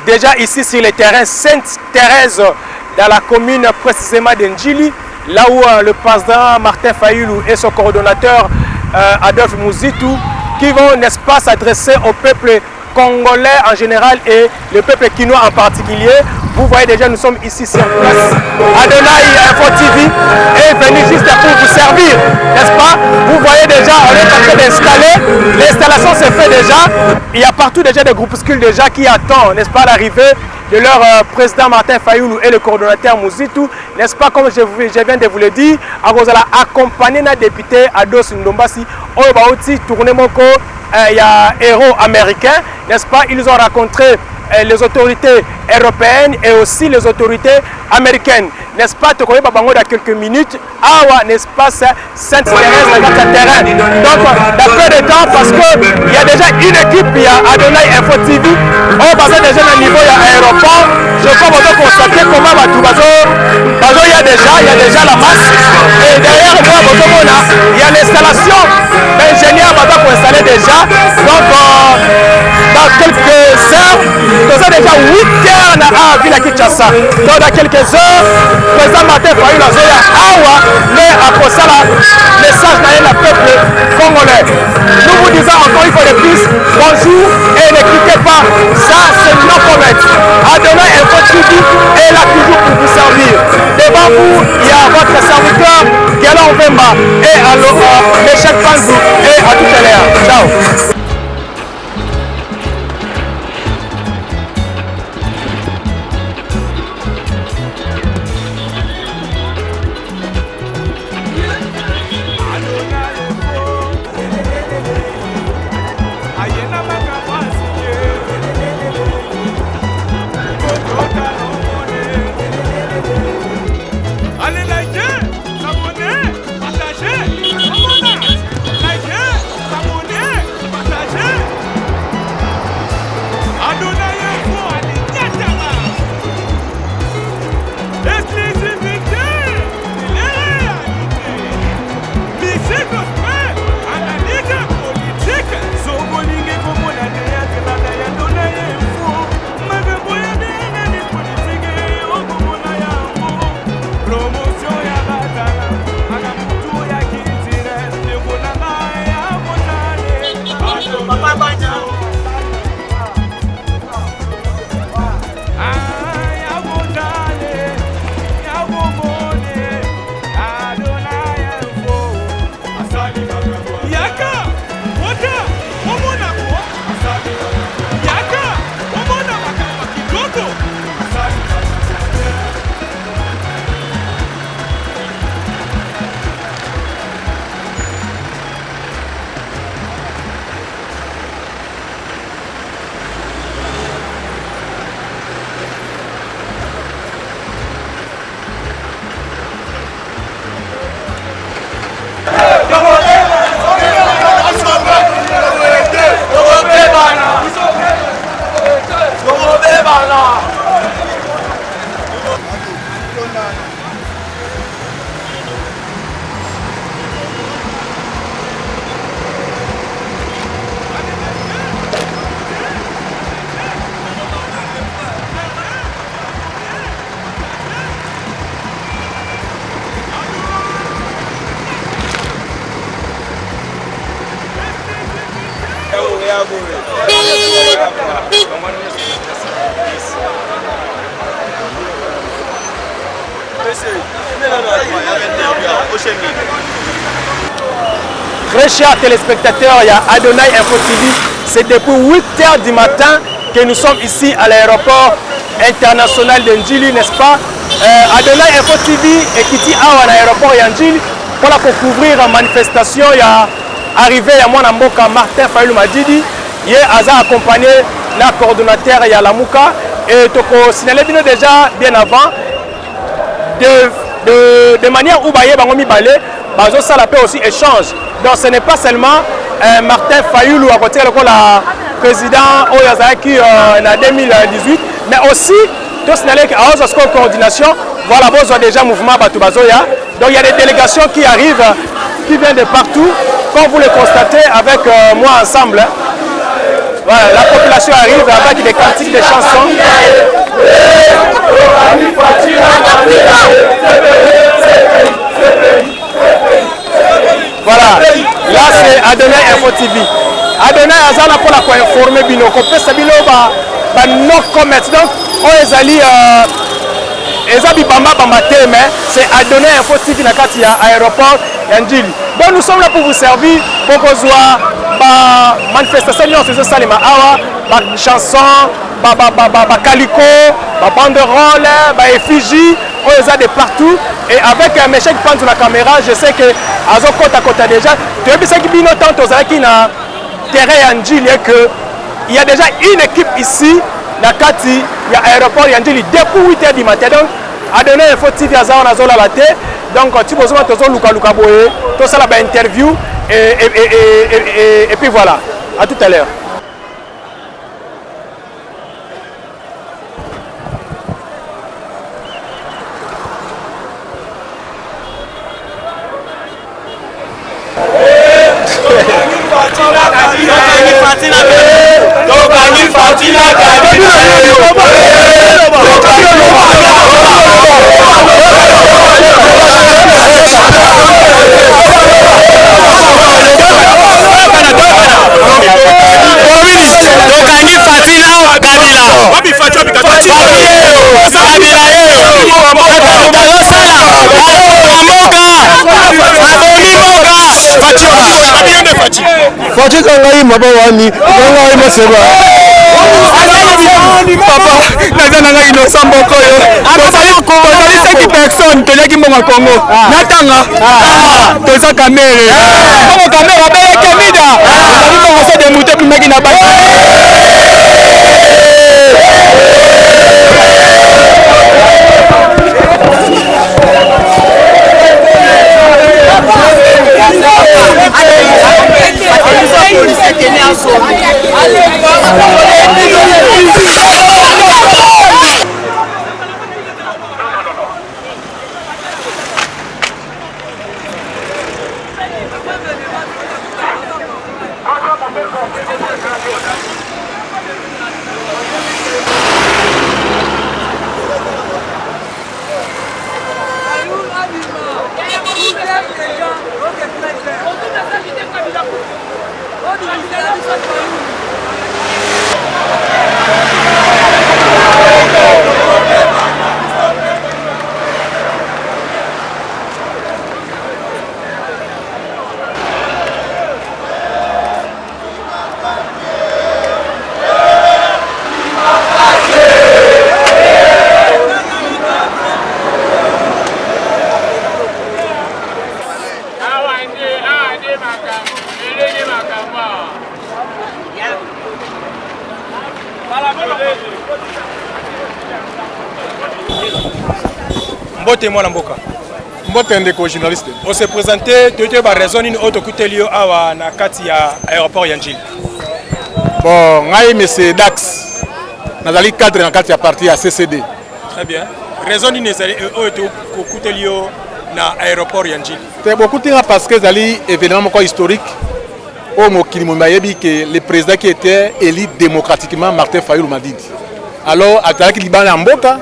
déjà ici sur le terrain Sainte-Thérèse, dans la commune précisément d'Ndjili, là où le président Martin Fayulu et son coordonnateur Adolphe Muzitu, qui vont, n'est-ce pas, s'adresser au peuple congolais en général et le peuple quinois en particulier. Vous voyez déjà, nous sommes ici sur place. Adonai Info TV est venu juste pour vous servir, n'est-ce pas? Vous voyez déjà, on est en train d'installer. L'installation se fait déjà. Il y a partout déjà des groupuscules déjà qui attendent, n'est-ce pas, l'arrivée de leur président Martin Fayulu et le coordonnateur Muzitu, n'est-ce pas, comme je viens de vous le dire, accompagné d'un député Ados Ndombasi, Obaouti, tourné Moko, il y a héros américains, n'est-ce pas, ils ont rencontré les autorités européennes et aussi les autorités américaines, n'est-ce pas, tu connais Babango dans quelques minutes, Awa, n'est-ce pas, Sainte-Thérèse dans le terrain. Donc, dans peu de temps, parce qu'il y a déjà une équipe, il y a Adonai Info TV, on passe déjà au niveau de l'aéroport, je crois qu'on doit constater comment il y a déjà la masse, et derrière moi, il y a l'installation d'ingénieurs pour installer déjà, donc dans quelques heures, nous avons déjà 8 heures à Villa Kinshasa. Donc dans quelques heures, le président Martin Fayulu a dit Awa, mais après ça, le message dans le peuple congolais. Nous vous disons encore une fois de plus, bonjour et ne quittez pas, ça c'est nos promesses. Adonai Info TV est là toujours pour vous servir. Devant vous, il y a votre serviteur, Galan Vemba, et alors Michel Panzou, et à tout à l'heure. Ciao. Très chers téléspectateurs, il y a Adonai Info TV. C'est depuis 8 h du matin que nous sommes ici à l'aéroport international de Ndjili, n'est-ce pas? Adonai Info TV est ici à l'aéroport de Ndjili pour couvrir la manifestation. Il y a arrivé à mon amboka Martin Fayulu Madidi. Il est accompagné de la coordonnateur Yalamouka. Et tu signalé déjà bien avant de manière où Baye Bangomi Balé, ça la paix aussi échange. Donc ce n'est pas seulement Martin Fayulu à côté de la président Oyazaki en 2018, mais aussi tout signalé qu'à la coordination, voilà, vous avez déjà mouvement Batoubazoya. Donc il y a des délégations qui arrivent, qui viennent de partout, comme vous le constatez avec moi ensemble. Voilà, la population délégation arrive avec des cantiques, des chansons. Voilà, là c'est Adonai Info TV. Adonai Azala pour la informer bino, qu'on peut savoir no comment. Donc, on est allé c'est Adonai Info TV na kati ya aéroport Yandjili. Donc nous sommes là pour vous servir, pour que vous manifestation de Salima Awa, chansons, calico, banderole, effigie, on les a de partout. Et avec un méchant qui prend sur la caméra, je sais que Azo Kota Kota déjà, tu as vu ça qui bino tant aux qui na terrain Yandjili que il y a déjà une équipe ici, na kati ya aéroport Yandjili depuis 8h du matin. Donc Adonai Info TV Azara na zola la tête. Donc tu peux voir ton Luka Boye, tout ça là bas interview et puis voilà. À tout à l'heure. Fati kangai mabawani, kangai maseba. Papa, nazana ngai no samboko yo. Tozali 5 personnes, tozaki mbongo Congo. Natanga. Toza kamere. Mbongo kamera bele kemida. Tozali mbongo se de muté pimaki na baki. Mbote mwana mboka. Mbote ndeko journaliste. On s'est présenté, tu as raison une autre côté lié à na kati ya aéroport Yandjili. Bon, ngai monsieur Dax. Nazali cadre na kati ya parti ya CCD. Très bien. Raison une autre côté lié na aéroport Yandjili. C'est beaucoup parce que zali événement historique. Au mokili moyebi que le président qui était élu démocratiquement Martin Fayulu Madidi. Alors ataki libana mboka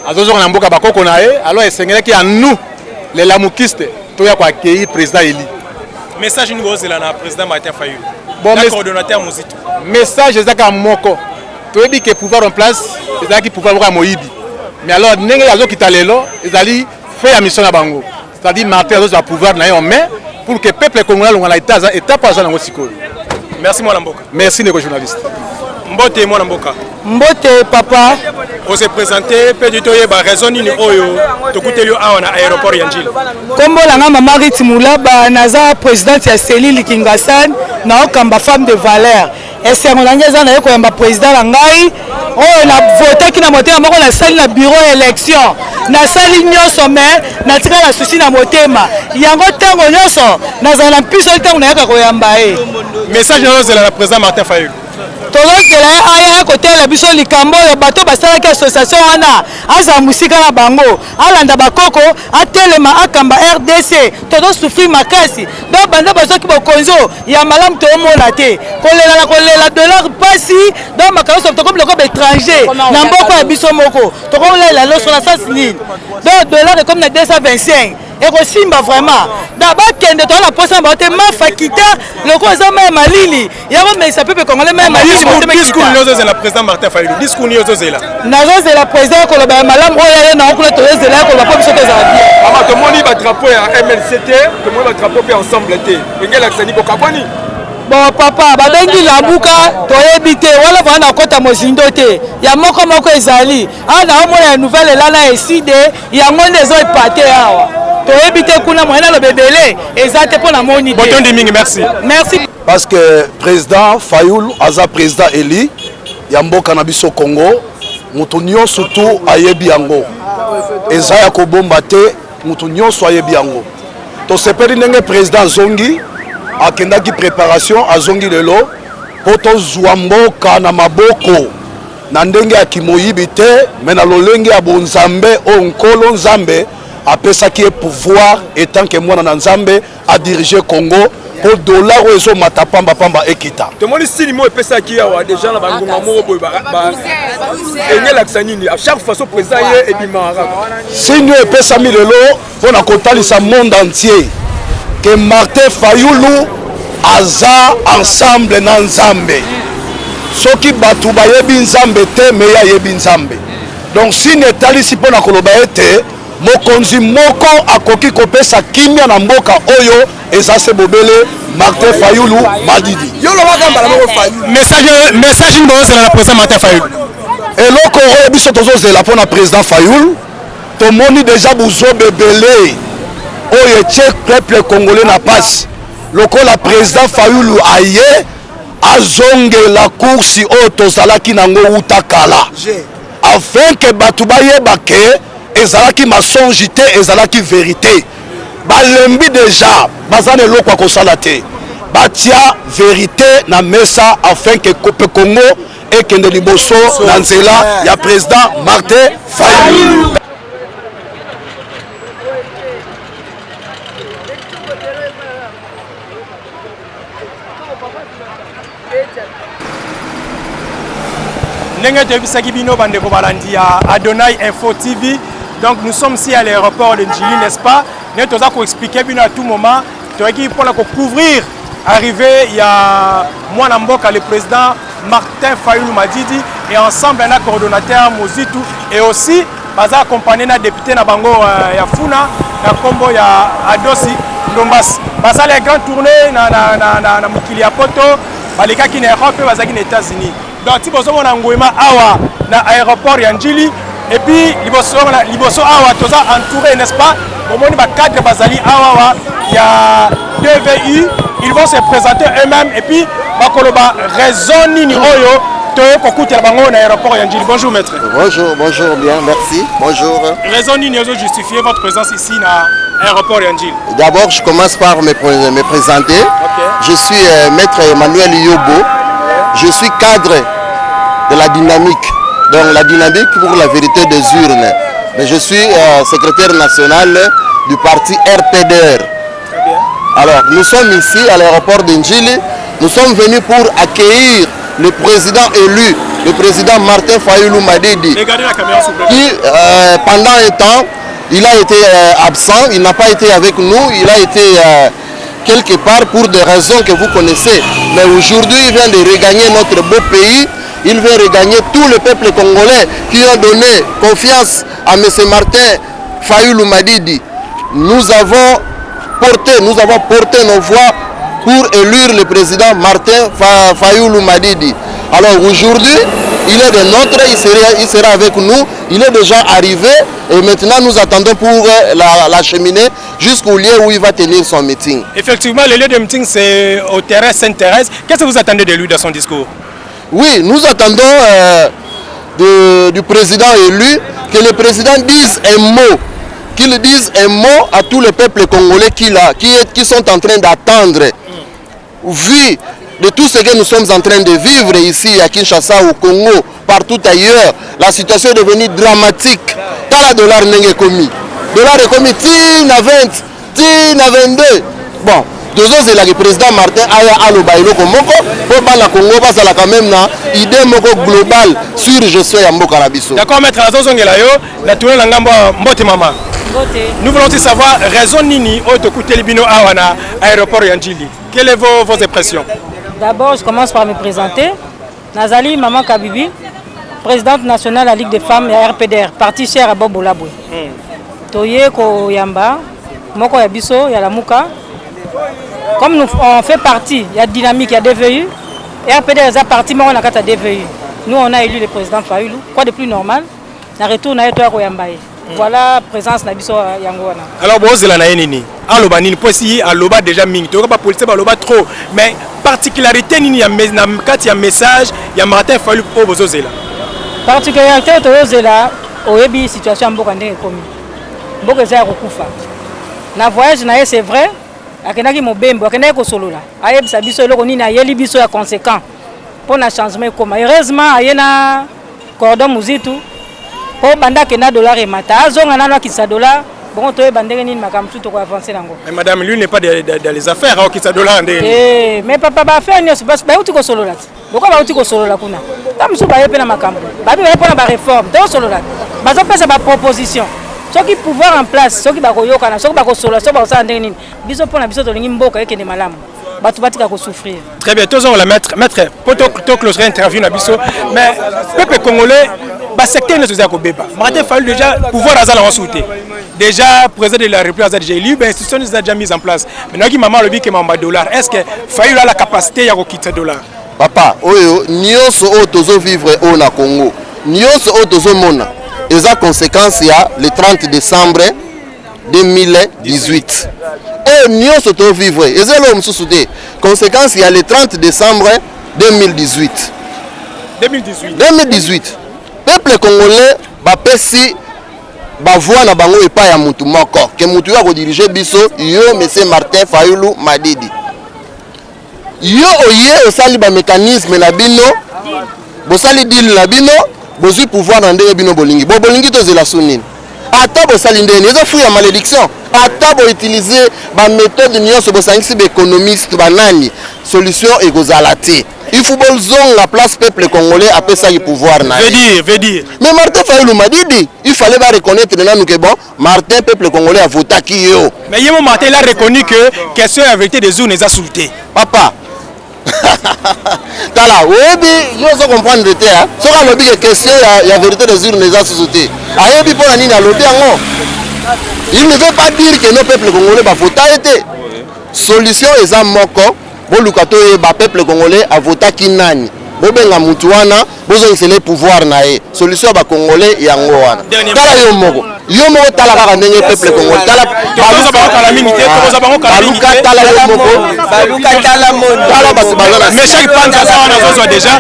azozo na mboka bakoko na ye alors esengela ki à nous les lamoukistes to ya kwa accueillir président élu. Message nous ozela na président Martin Fayulu. Bon coordonnateur Muzito. Message ezaka moko. To yebi que pouvoir en place ezaki pouvoir kwa moyibi. Mais alors ndenge yazo kitalelo ezali fait la mission na bango. C'est-à-dire Martin azozo a pouvoir na en main pour que le peuple congolais l'on a étape à ça dans le. Merci moi Mboka. Merci les journalistes. Mbote moi Mboka. Mbote papa. On s'est présenté petit toye ba raison ni oyo to kutelio awa na aéroport Yandjili. Kombo la ngamba Marit Moulaba naza présidente ya Selili Kingasan na okamba femme de valeur. Ese ngolangeza na yeko yamba président la ngai oyo na voter ki na motema moko na salle na bureau élection. Na sali nyonso mais na tika na souci na motema. Yango tango nyonso na zala mpiso tango na yaka koyamba e. Message de la président Martin Fayulu. tozozela aya kotela biso likambo oyo bato basalaki association wana aza musika na bango alanda bakoko atelema akamba RDC tozosufrir makasi donc banda bazoki bokonzo ya malamu toomona te kolela dollar pasi donc makambo tokomi lokoba étranger na mboka ya biso moko tokolela loso na sens nini donc dollar comme na 225 ekosimba vraiment bakende toza na posa bao te mafakita loko eza mai malili yango mekisa pepe congolais mai discours nyozozela président Martin Fayulu discours nyozozela nazozela président koloba ya malamu oyo ale nango kuna tozozela ya koloba po biso tozala bien mama tomoni badrapeau ya MLC te tomoni badrapeau mpe ensemble te engelakisani bokabwani bon papa babengi labuka toyebi te wala vana nakota mozindo te ya moko ezali awa naomona ya nouvelle elana eside yango nde ezoepate awa toyebi te kuna moyena lobebele eza te mpo na moni te botondi mingi merci parce que président Fayulu aza président eli ya mboka na biso Congo moto nyonso tu ayebi yango eza ya kobomba te moto nyonso ayebi yango tosepeli ndenge président zongi akendaki préparation azongi lelo po tozwa mboka na maboko na ndenge ya kimoyibi te me na lolenge ya bonzambe o nkolo nzambe apesaki ye pouvoir etant que mwana na nzambe adirige Congo po dollar oyo ezomata pamba ekita tomoni sini mo epesaki awa déjà na bangonga moko boye engelakisa nini à chaque façon président ye ebimara sini oyo epesami lelo mpo na kotalisa monde entier que Martin Fayulu aza ensemble na nzambe soki bato bayebi nzambe te me ye ayebi nzambe donc sini etalisi mpo na koloba ete mokonzi moko akoki kopesa kimia na mboka oyo eza se bobele Martin Fayulu Madidi message bozela na président Martin Fayulu eloko oyo biso tozozela mpo na président Fayulu tomoni deja buzobebele oyo etie peuple congolais na pasi lokola président Fayulu aye azongela kursi oyo tozalaki nango wuta kala afin ke bato bayeba ke ezalaki mensonge te ezalaki vérité balembi deja baza na eloko ya kosala te batia vérité na mesa afin ke kope Congo ekende liboso na nzela ya président Martin Fayulu. Ndenge toyebisaki bino bandeko balandi ya Adonai Info TV. Donc nous sommes ici à l'aéroport de Njili, n'est-ce pas? Nous allons expliquer bien à tout moment. Nous allons couvrir l'arrivée, il y a moi Namboka, le président Martin Fayulu Madidi, et ensemble un coordonnateur Mozitu, et aussi baza accompagné d'un député na bango ya Funa, na Kombo ya Adosi Ndombas. Baza les grandes tournées na mukili ya poto, baleka ki na Europe, baza ki na États-Unis. Donc si vous avez un awa na aéroport ya Njili. Et puis, liboso awa toza entouré, n'est-ce pas? Au moins, il y a 4 bazali awa, il y a 2 VU, ils vont se présenter eux-mêmes. Et puis, bakoloba raison nini oyo to kokuti la bango na aéroport ya Njili. Bonjour maître. Bonjour, bien, merci. Bonjour. Raison nini ozo justifier votre présence ici na aéroport ya Njili? D'abord, je commence par me présenter. Okay. Je suis maître Emmanuel Yobo. Je suis cadre de la dynamique. Donc la dynamique pour la vérité des urnes. Mais je suis secrétaire national du parti RPDR. Alors nous sommes ici à l'aéroport d'Njili. Nous sommes venus pour accueillir le président élu, le président Martin Fayulu Madidi, qui pendant un temps, il a été absent, il n'a pas été avec nous, il a été quelque part pour des raisons que vous connaissez. Mais aujourd'hui, il vient de regagner notre beau pays. Il veut regagner tout le peuple congolais qui a donné confiance à M. Martin Fayulu Madidi. Nous avons porté nos voix pour élire le président Martin Fayulu Madidi. Alors aujourd'hui, il est de nôtres, il sera avec nous, il est déjà arrivé et maintenant nous attendons pour l'acheminer jusqu'au lieu où il va tenir son meeting. Effectivement, le lieu de meeting c'est au terrain Sainte-Thérèse. Qu'est-ce que vous attendez de lui dans son discours? Oui, nous attendons du président élu que le président dise un mot, qu'il dise un mot à tout le peuple congolais qui sont en train d'attendre. Vu de tout ce que nous sommes en train de vivre ici à Kinshasa, au Congo, partout ailleurs. La situation est devenue dramatique. Quand le dollar n'est pas commis. Le dollar est commis, tina 20, tina 22. Bon, c'est le président Martin Aya Alobaïlo Komoko, pour la Congo, parce qu'il a quand même une idée globale sur gestion de Mboka Nabiso. D'accord, maître Azonzo Ngelayo, la tournée Langamba Mbote Mama. Nous voulons aussi savoir, raison Nini, Otokoute Libino Awana, aéroport Yandjili. Quelles sont vos impressions? D'abord, je commence par me présenter. Nazali Maman Kabibi, présidente nationale de la Ligue des femmes et RPDR, parti cher à Bobo Laboué. Toye Ko Yamba, Moko Yabiso, Yalamuka. Comme nous, on fait partie, il y a dynamique, il y a DVU. RPDR est parti, mais on a qu'à DVU. Nous, on a élu le président Fayoulou. Quoi de plus normal? On retourne à Toya Koyambaye. Voilà la présence de Biso Yangoana. Alors, bon, c'est la Naïni. Aloba, Nini, Poissi, Aloba déjà ming. Tu n'as pas politique, Aloba trop. Mais particularité, Nini, il y a un message, il y a Martin Fayoulou au Bozozela. Particularité, Tozela, au Ebi, situation en Bokande est commis. Bokezé Rokufa. Na voyage, c'est vrai. Akenaki mobembo akenaki ko solola ayebisa biso eloko nini ayeli biso ya conséquent pour na changement comme heureusement ayena cordon muzitu pour banda kena dollar et mata azonga na kisa dollar bon to bandenge nini makamtu to ko avancer nango. Mais madame lui n'est pas dans les affaires au kisa dollar ndenge. Mais papa ba faire nyos bas ba uti ko solola boko ba uti ko solola kuna tamso ba yepe na makambo ba bi ba pona ba réforme to solola ba zo pesa ba proposition. Ceux qui pouvoir en place, ceux qui sont ceux qui sont ceux qui biso pour biso to lingi mboka ekende malamu. Batu batika ko souffrir. Très bien, tous on la maître pour closer interview na biso mais peuple congolais ba secteur ne se ko beba. Martin Fayoulou déjà pouvoir azala en souté. Déjà président de la République a déjà élu, ben institution est déjà mise en place. Maintenant qui maman le bi que mamba dollar, est-ce que Fayoulou a la capacité ya ko quitter dollar? Papa, oyo nyonso o tozo vivre au na Congo. Nyonso o tozo mona. Et la conséquence, il y a le 30 décembre 2018. Et nous sommes vivre. Et c'est la conséquence, il y a le 30 décembre 2018. 2018. Peuple congolais, si voix na bango et pas ya mutu moko que mutu ya ko diriger biso yo monsieur Martin Fayoulou Madidi. Yo oye osali ba mécanisme na bino, bosali deal na bino. Bozui pouvoir dans des bino bolingi. Bolingi to zela sunini. Ata bo salindeni, ezo fou ya malédiction. Ata bo utiliser ba méthode nyonso bo sangisi be économiste banani. Solution egozalate. Il faut bolzong la place peuple congolais après ça le pouvoir na. Veut dire. Mais Martin Fayoulou m'a dit, il fallait pas reconnaître nous que bon, Martin peuple congolais a voté qui yo. Mais Yemo Martin il a reconnu que question la vérité des urnes les a insultés. Papa. Tala, oui, je comprends le terrain. Ce qu'on a dit que question la vérité des urnes les a insultés. Ayebi pour la nini à l'autre il ne veut pas dire que nos peuples congolais va voter. Solution est à moko. Bon lukato ba peuple congolais a voté qui nani. Bobenga mutuana, bozo insele pouvoir nae. Solution ba congolais yango wana. Tala yo moko. Yo moko tala ka ndenge peuple congolais. Tala baluka kala minité, toza bango kala minité. Baluka tala yo moko. Baluka tala mondo. Tala basi balala. Mais chaque panza ça on a besoin déjà.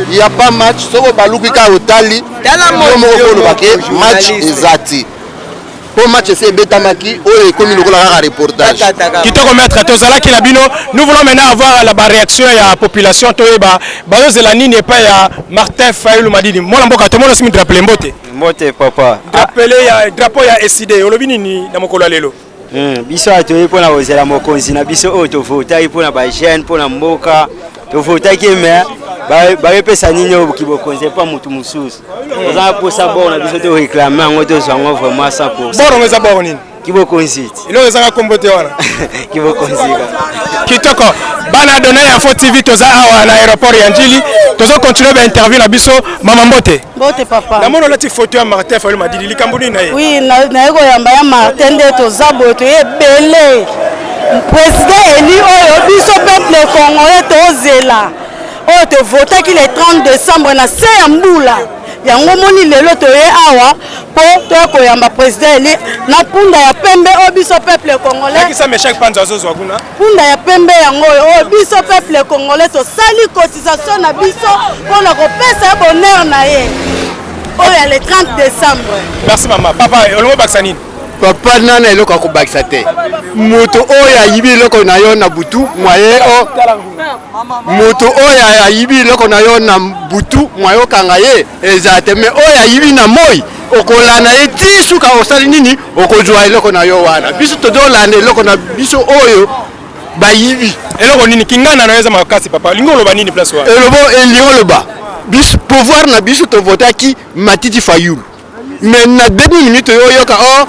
Il y a pas match, soko baluka ka otali. Tala mondo yo moko match ezati. Pour match c'est Betamaki, ou comme nous avons un reportage. Qui te remettre Tozala qui nabino. Nous voulons maintenant avoir la réaction de la population. Toeba, Bazo Zelani n'est pas ya Martin Fayoulou Madidi. Moi l'amboka tout le monde a mis drapeau mbote. Mbote papa. Drapeau ya SID. Olobini ni na mokolo lelo. Biso atoyi pona ozela mokonzi na biso o to vota pona ba jeune pona mboka. To vota ki me ba pesa nini o kibokonze pa mutu mususu. Oza posa bon na biso to réclamer ngo to zango vraiment 100%. Bon on bon nini? Kibokonzi. Ilo ezanga kombote wana. Kibokonzi. Kitoko bana donner info TV toza awa na aéroport ya Njili. Toza continuer ba interview na biso Mama Mbote. Mbote papa. Na mono lati photo ya Martin Fayoulou Madidi likambuni na ye. Oui, na ego yamba ya Martin de toza boto ebele. Président élu oyo biso peuple congolais tozela. Oh, te voté qui le 30 décembre na se ya mbula. Yango moni lelo to ye awa po to ko yamba président eli na punda ya pembe o biso peuple congolais. Qui ça me chaque panza zo kuna? Punda ya pembe yango o biso peuple congolais to sali cotisation na biso pour na ko pesa bonheur na ye. Oh ya le 30 décembre. Merci maman. Papa, olongo baksanine. papa nana eloko akobakisa te moto oyo ayibi eloko na yo na butu mwaye o moto oyo ayibi eloko na yo na butu mwaye okanga ye eza te me oyo ayibi na moi okolanda ye ti suka osali nini okozwa eloko na yo wana biso tozolanda eloko na biso oyo bayibi eloko nini kingana naweza makasi papa lingo loba nini place wa elobo elingo loba biso pouvoir na biso tovotaki Matidi Fayulu mais na 2 minutes oyoka o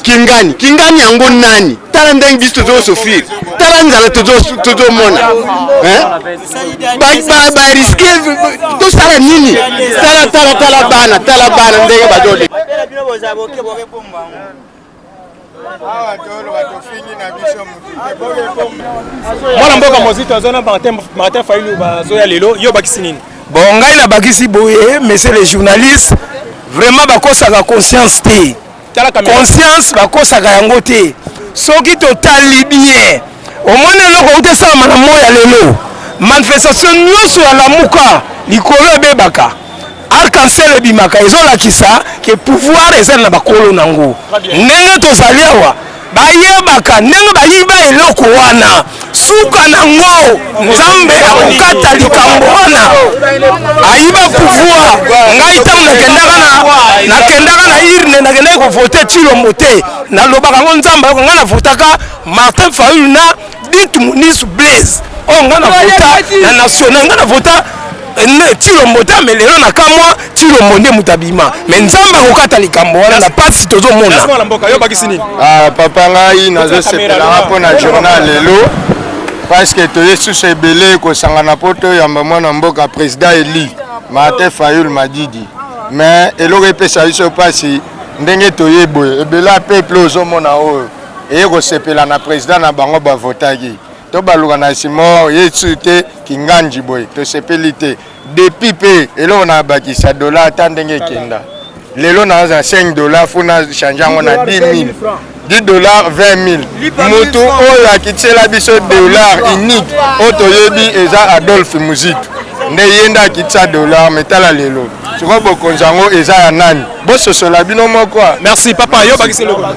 kingani yango nani tala ndenge biso tozosofrir tala nzala tozomona bariske tosala nini tala bana ndenge bazole mwana mboka mozito azona Martin Fayulu bazoya lelo yo bakisi nini bon ngai na bakisi boye monsieur les journalistes vraiment bakosaka conscience te conscience bakosaka yango te soki totali bien omoni eloko utesama na moya lelo manifestation nyonso ya lamuka likolo ebebaka arc-en-ciel ebimaka ezolakisa ke pouvoir eza na bakolo nango ndenge tozali awa bayebaka ndenge bayiba eloko wana suka nango nzambe akokata likambo wana ayiba pouvoir ngai ntango nakendaka na irne nakendaki kovote Tshilombo te nalobaka ngo nzambe ayoko ngai navotaka Martin Fayulu na Bintu Munisu Blaise oyo ngai navota na national ngai navota Tshilombo te me lelo nakamwa Tshilombo nde moto abima me nzambe akokata likambo wana na pasi tozomona papa ngai nazosepelanga mpona journal lelo parce que toye susu ebele kosangana po toyamba mwana mboka président eli Martin Fayulu Madidi mais eloko epesa biso mpasi ndenge toye boye ebele peuple ozomona oyo eye kosepela na président na bango bavotaki to baluka na simo yesu te kinganji boye tosepeli te depuis pe eloko na bakisa dollar ata ndenge ekenda lelo naza $5 funa change yango na 10 000 $10 20 000 moto oyo akitiela biso dollar unique oyo toyebi eza Adolphe Muzitu nde yenda akitisa dollar metala lelo siko bokonzi yango eza ya nani bososola bino moko. Merci papa yo bakisi loko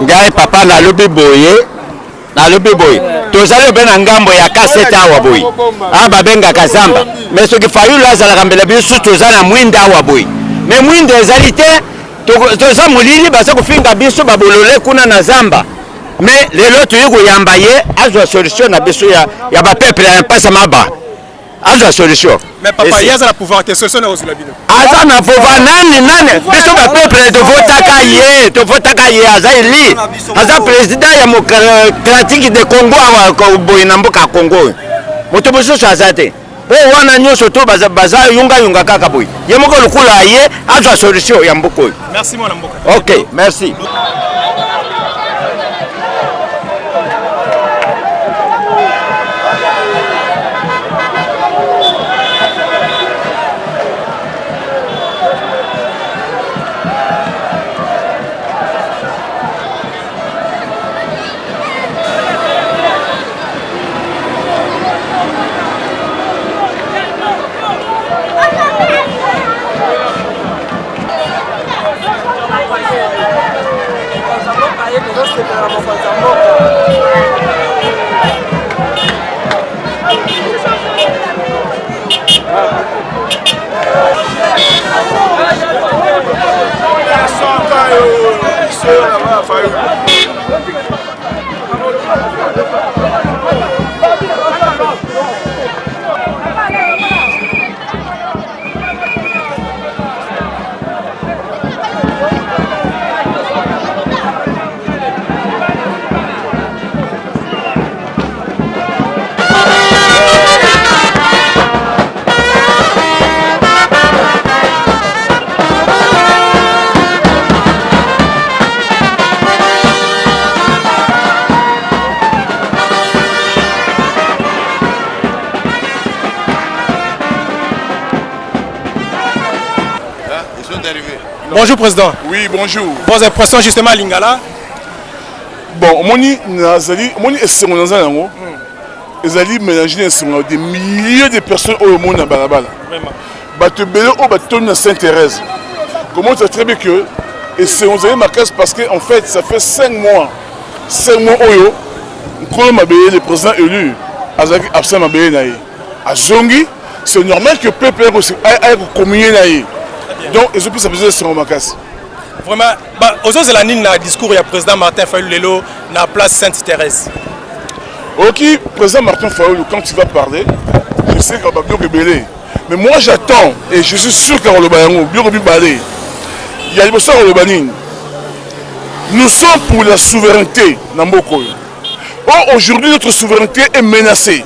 ngai papa nalobi boye tozali obe na ngambo ya kasete awa boye babengaka zamba mais soki Fayulu azalaka mbela biso toza na mwinda awa boye mais mwinda ezali te toza molili baza kofinga biso babolole kuna na zamba mais lelo toyi koyamba ye azwa solution na biso ya bapeuple ya mpasa maba azwa solution. Mais papa yaza na pouvoir te solution na ozula bino aza na pouvoir nani biso bapeuple tovotaka ye aza eli aza président ya démocratique de Congo awa boye na mboka ya Congo moto mosusu aza te po wana nyonso to baza yunga kaka boye ye moko lukula ye azwa solution ya mboka oyo. Merci mwana mboka. Ok, merci. Bonjour président. Oui, bonjour. Vos impressions justement à Lingala? Bon, moni est nango. Ezali mélanger des milliers de personnes au monde à Balabala. Vraiment. Bato belo au bateau de Sainte-Thérèse. Comment ça très bien que Et c'est on ma casse parce qu'en fait, ça fait 5 mois. 5 mois, Oyo, le président élu, Azaki Absam Mabeye Naye. À Zongi, c'est normal que le peuple ait communié. Donc, ils ont pu s'amuser sur ma casse. Vraiment, aujourd'hui, c'est le discours du président Martin Fayulu Lelo dans la place Sainte-Thérèse. Ok, président Martin Fayulu, quand tu vas parler, je sais qu'il va bien rebelle. Mais moi, j'attends, et je suis sûr qu'il va bien rebelle. Il y a le Bossa Robanine. Nous sommes pour la souveraineté Namboko. Or, aujourd'hui, notre souveraineté est menacée.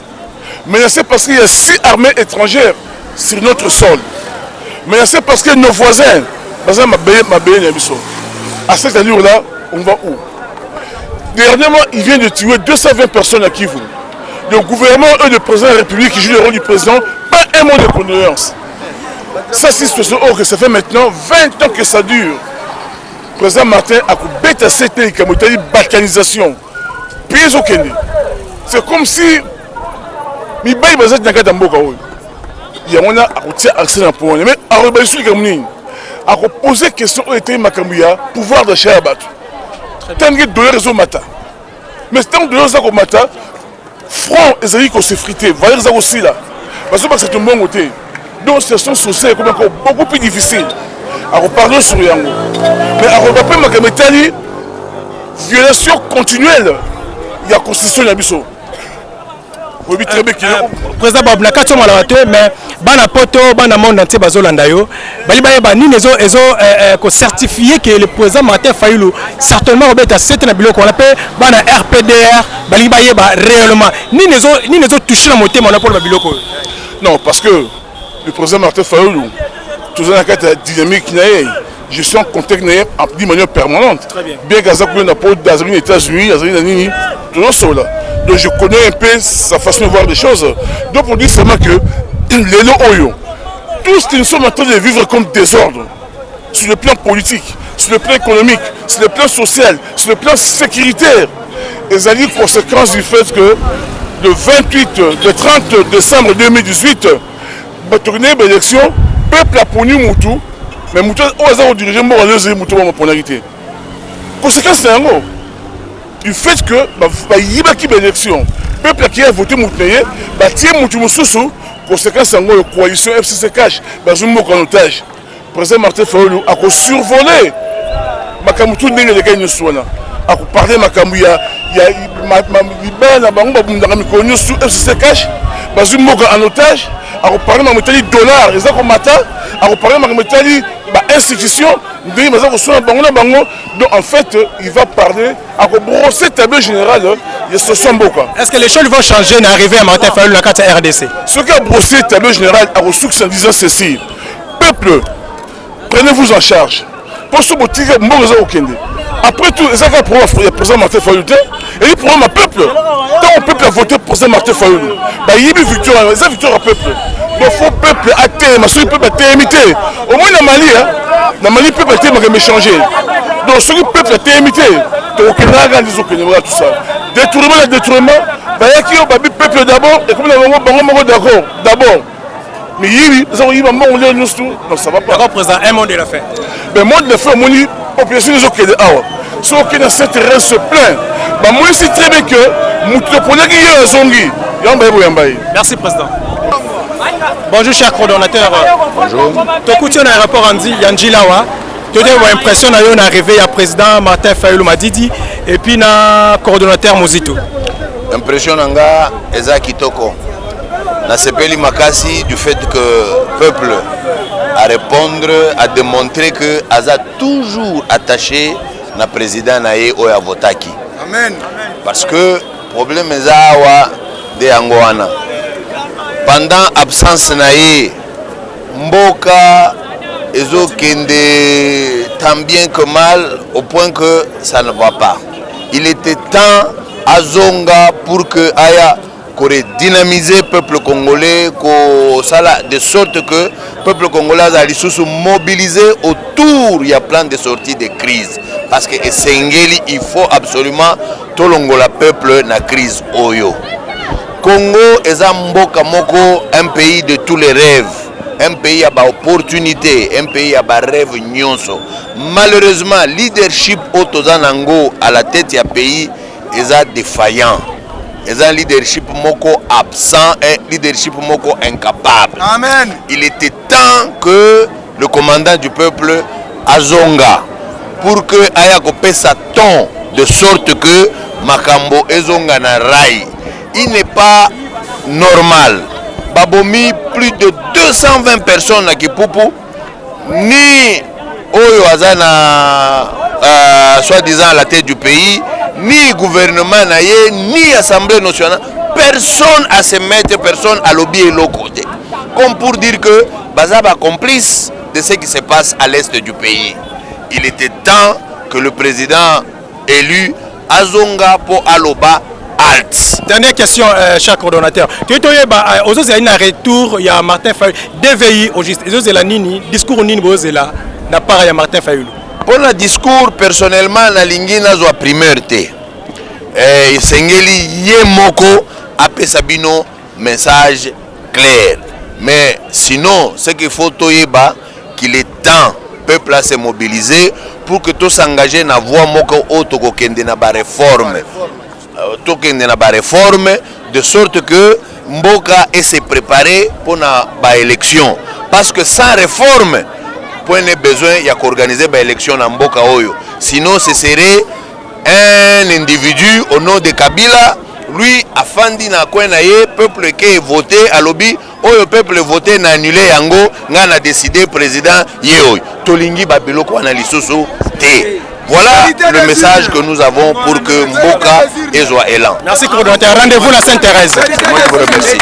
Menacée parce qu'il y a 6 armées étrangères sur notre sol. Menacée parce que nos voisins, à cette allure-là, on va où? Dernièrement, il vient de tuer 220 personnes à Kivu. Le gouvernement et le président de la République qui joue le rôle du président, pas un mot de condoléances. Ça, c'est ce que ça fait maintenant 20 ans que ça dure. Le président Martin a coupé à cette balkanisation. C'est comme si il y a un accès à point. Mais à poser la question pouvoir d'achat à battre. Tant que de réseau matin. Mais tant que de réseau matin, front et amis qu'on s'est frité, valeurs aussi là. Parce que c'est un bon côté. Donc, la situation sociale est encore beaucoup plus difficile. À reparler sur Yango. Mais à reparler de violation continuelle. Il y a la constitution de la Bissau. Président Bob Nakato Malawate, mais bana poto bana monde entier bazolanda yo bali ba ni nezo ko certifier que le président Martin Fayulu certainement obeta cette na biloko on appelle bana RPDR bali ba réellement ni nezo toucher la moté mon pour ba biloko. Non, parce que le président Martin Fayulu toujours dans la dynamique naé je suis en contact de manière permanente. Bien que ça n'a pas dans les États-Unis, toujours cela. Donc je connais un peu sa façon de voir les choses. Donc pour dire seulement que les Oyo, tout ce que nous sommes en train de vivre comme désordre, sur le plan politique, sur le plan économique, sur le plan social, sur le plan sécuritaire, les alliés conséquences du fait que le 30 décembre 2018, va tourner l'élection, peuple a pogné Moutou, mais Moutou a dirigé Moutou en polarité. Conséquence c'est un mot. Du fait que il y a une élection, le peuple qui a voté Moutouye, conséquence c'est la coalition FCC Cash, en otage. Le président Martin Fayulu a survolé Makamoutou n'est le gagne soina. A parlé Makamouya, il y a FCC Cash, en otage, a parlé Makamouya dollar, ils ont matin, a parlé Makamouya institution, donc en fait il va parler à brosser le tableau général de ce Samboka. Est-ce que les choses vont changer d'arriver à Martin Fayulu la carte RDC? Ce qui a brossé le tableau général à ressources en disant ceci, peuple, prenez-vous en charge. Pour ce motif, après tout, les affaires pour le président Martin Fayulu, et il prend ma peuple. Quand le peuple a voté pour le président Martin Fayulu, il y a une victoire, il y a une victoire au peuple. Donc il faut le peuple à terre, le peuple à terre imité. Au moins dans Mali, le peuple à terre m'a changé. Donc ce peuple à terre imité, tout ça. Détournement, il y a qui le peuple d'abord, et comme nous avons d'abord. Mais il y a un monde de donc ça va pas. D'accord, président, un monde de la fin. Mais le monde de la fin, la population des autres, ceux qui dans cette terrain se plaignent. Moi, je sais très bien que merci, président. Bonjour, cher coordonnateur. Bonjour. Tu écoutes un rapport Andy Yanjilawa. Tu as une impression d'arriver à président Martin Fayulu Madidi et puis na coordonnateur Mozito. Impression nanga eza kitoko. Na sepeli makasi du fait que le peuple a répondre, a démontré que Aza toujours attaché na président naye oya votaki. Amen. Parce que problème eza awa de Angoana. Pendant absence naye mboka ezo kende tant bien que mal au point que ça ne va pas. Il était temps à Zonga pour que aya dynamiser le peuple congolais de sorte que le peuple congolais a mobilisé autour, il y a plein de sorties de crise. Parce que il faut absolument tout le peuple na crise oyo. Congo est un pays de tous les rêves. un pays à opportunité, un pays à rêve nyonso. Malheureusement, leadership Otozanango à la tête du pays est défaillant. Est un leadership moko absent, un leadership moko incapable. Amen. Il était temps que le commandant du peuple Azonga, pour que aya kopé sa ton de sorte que Makambo Ezonga na rai. Il n'est pas normal. Babomi plus de 220 personnes à Kipupu, ni Oyo Azana soi-disant à la tête du pays, ni gouvernement naïe, ni assemblée nationale, personne à se mettre, personne à lobby et l'autre côté. Comme pour dire que Bazaba complice de ce qui se passe à l'est du pays. Il était temps que le président élu Azonga pour Aloba Alt. Dernière question, cher coordonnateur. Aujourd'hui, il y a un retour, il y a Martin Fayulu, DVI au juste. Aujourd'hui, il discours Nini Bozela, n'a pas de Martin Fayulu. Pour le discours, personnellement, la ligne n'a pas primeur. Sengeli Yemoko a Sabino message clair. Mais sinon, ce qu'il faut toyeba, qu'il est temps, peuple à se mobiliser pour que tout s'engage dans la voie moko auto kende na ba réforme. Tokende na ba réforme de sorte que Mboka ait se préparer pour la élection. Parce que sans réforme, point de besoin, il y a qu'organiser une élection dans Mboka Oyo. Sinon, ce serait un individu au nom de Kabila, lui, a fandi na kwenaye, peuple qui est voté à lobby, Oyo peuple voté na annulé yango, n'a décidé président Yeoy. Tolingi Babilo kwa na lisusu te. Voilà le message que nous avons pour que Mboka ait joie élan. Merci coordonnateur. Rendez-vous la Sainte-Thérèse. Moi je vous remercie.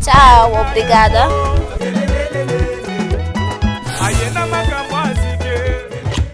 Tchau, obrigada.